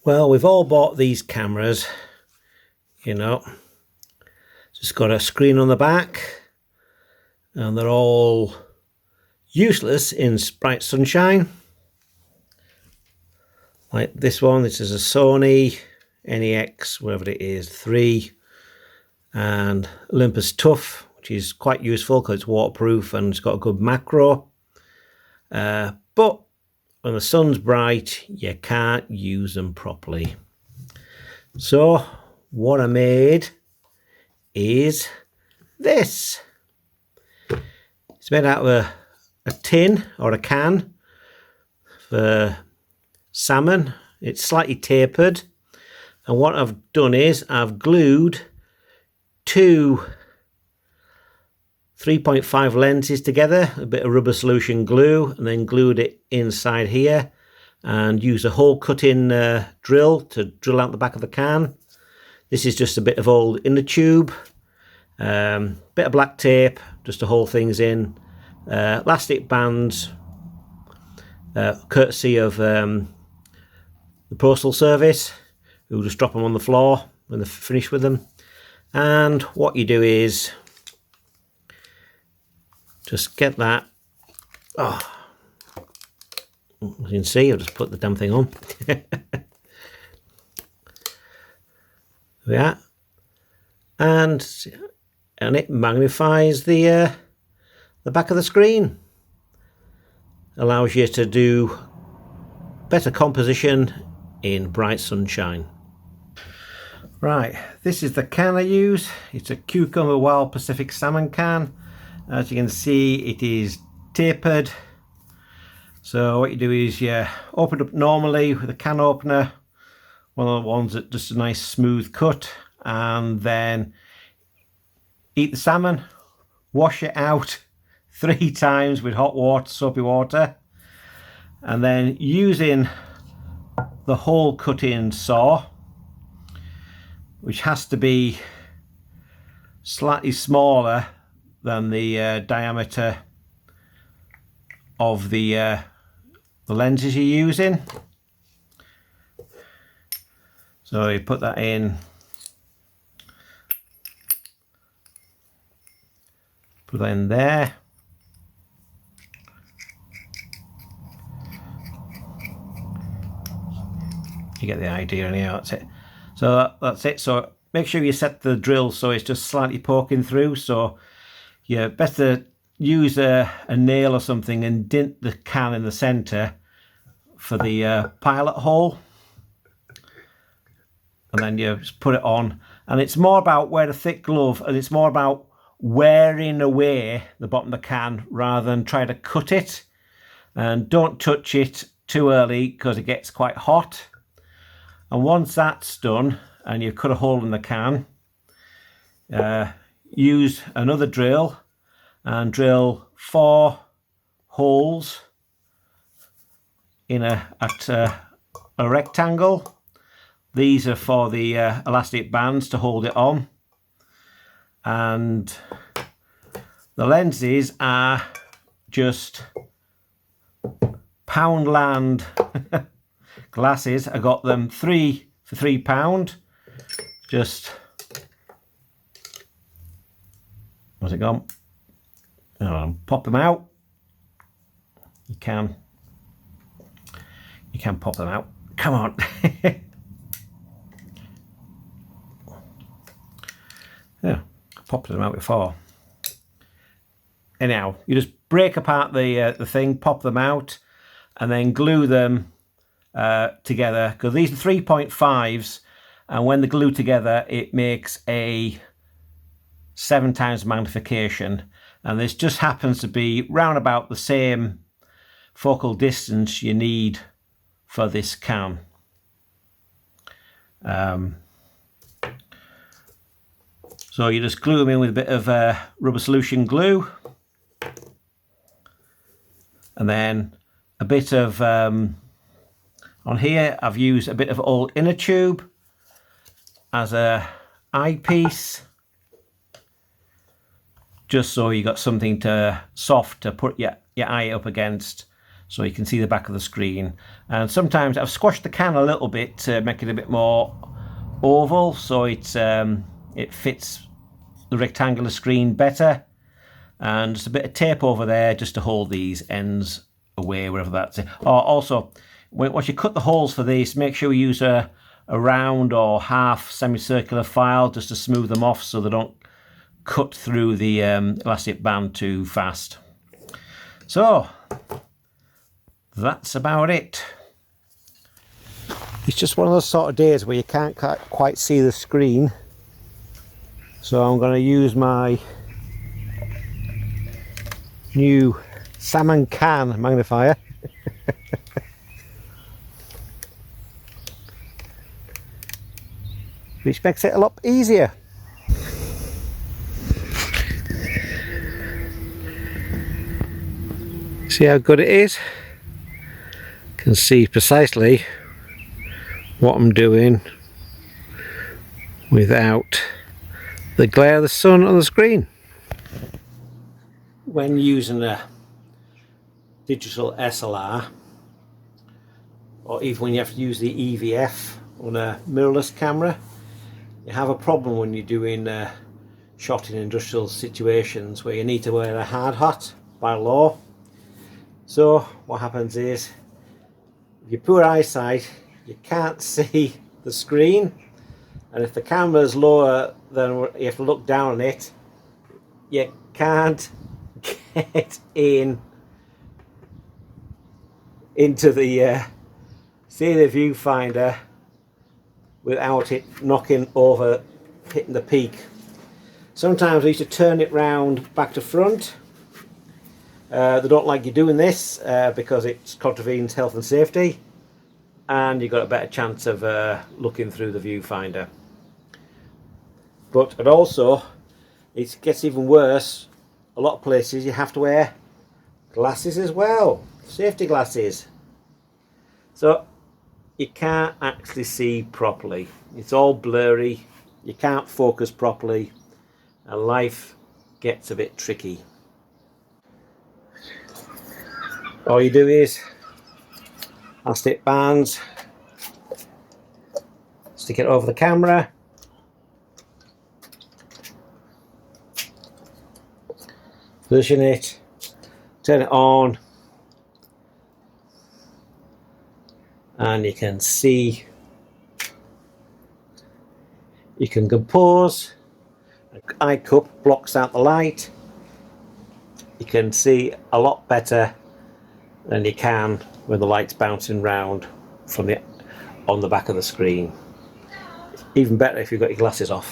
Well, we've all bought these cameras, you know. It's got a screen on the back and they're all useless in bright sunshine. Like this one, this is a Sony NEX, whatever it is, 3, and Olympus Tough, which is quite useful because it's waterproof and it's got a good macro. But when the sun's bright, you can't use them properly. So what I made is this. It's made out of a tin or a can for salmon. It's slightly tapered, and what I've done is I've glued two 3.5 lenses together, a bit of rubber solution glue, and then glued it inside here and used a hole cut-in drill to drill out the back of the can. This is just a bit of old inner tube, bit of black tape just to hold things in, elastic bands, courtesy of the postal service, who just drop them on the floor when they're finished with them. And what you do is just get that. Oh, as you can see, I'll just put the damn thing on. Yeah, and it magnifies the back of the screen. Allows you to do better composition in bright sunshine. Right, this is the can I use. It's a Cucumber Wild Pacific Salmon can. As you can see, it is tapered. So what you do is you open it up normally with a can opener, one of the ones that just a nice smooth cut, and then eat the salmon, wash it out 3 times with hot water, soapy water, and then using the hole cut-in saw, which has to be slightly smaller than the diameter of the lenses you're using. So you put that in, put that in there. You get the idea anyhow, that's it. So that's it. So make sure you set the drill so it's just slightly poking through. So you better use a nail or something and dint the can in the center for the pilot hole. And then you just put it on. And it's more about wear a thick glove, and it's more about wearing away the bottom of the can rather than try to cut it. And don't touch it too early because it gets quite hot. And once that's done and you've cut a hole in the can, use another drill and drill 4 holes in at a rectangle. These are for the elastic bands to hold it on, and the lenses are just Poundland glasses. I got them 3 for £3. Just, where's it gone? Pop them out. You can pop them out. Come on. Yeah, popped them out before. Anyhow, you just break apart the thing, pop them out, and then glue them together, because these are 3.5s, and when they're glued together it makes a 7 times magnification, and this just happens to be round about the same focal distance you need for this can. So you just glue them in with a bit of rubber solution glue, and then a bit of on here I've used a bit of old inner tube as a eyepiece, just so you got something soft to put your eye up against, so you can see the back of the screen. And sometimes I've squashed the can a little bit to make it a bit more oval, so it fits the rectangular screen better. And just a bit of tape over there just to hold these ends away, wherever that's it. Oh, also, once you cut the holes for this, make sure you use a round or half semicircular file just to smooth them off so they don't cut through the elastic band too fast. So that's about it. It's just one of those sort of days where you can't quite see the screen, so I'm going to use my new salmon can magnifier. Which makes it a lot easier. See how good it is? Can see precisely what I'm doing without the glare of the sun on the screen. When using a digital SLR, or even when you have to use the EVF on a mirrorless camera, you have a problem when you're doing shot in industrial situations where you need to wear a hard hat by law. So what happens is, with your poor eyesight, you can't see the screen, and if the camera is lower than you have to look down on it, you can't get into the see the viewfinder without it knocking over, hitting the peak. Sometimes I used to turn it round back to front. They don't like you doing this because it contravenes health and safety, and you've got a better chance of looking through the viewfinder. But also, it gets even worse. A lot of places you have to wear glasses as well, safety glasses. So you can't actually see properly. It's all blurry, you can't focus properly, and life gets a bit tricky. All you do is elastic bands, stick it over the camera, position it, turn it on, and you can see, you can compose. An eye cup blocks out the light. You can see a lot better than you can when the light's bouncing round from on the back of the screen. Even better if you've got your glasses off.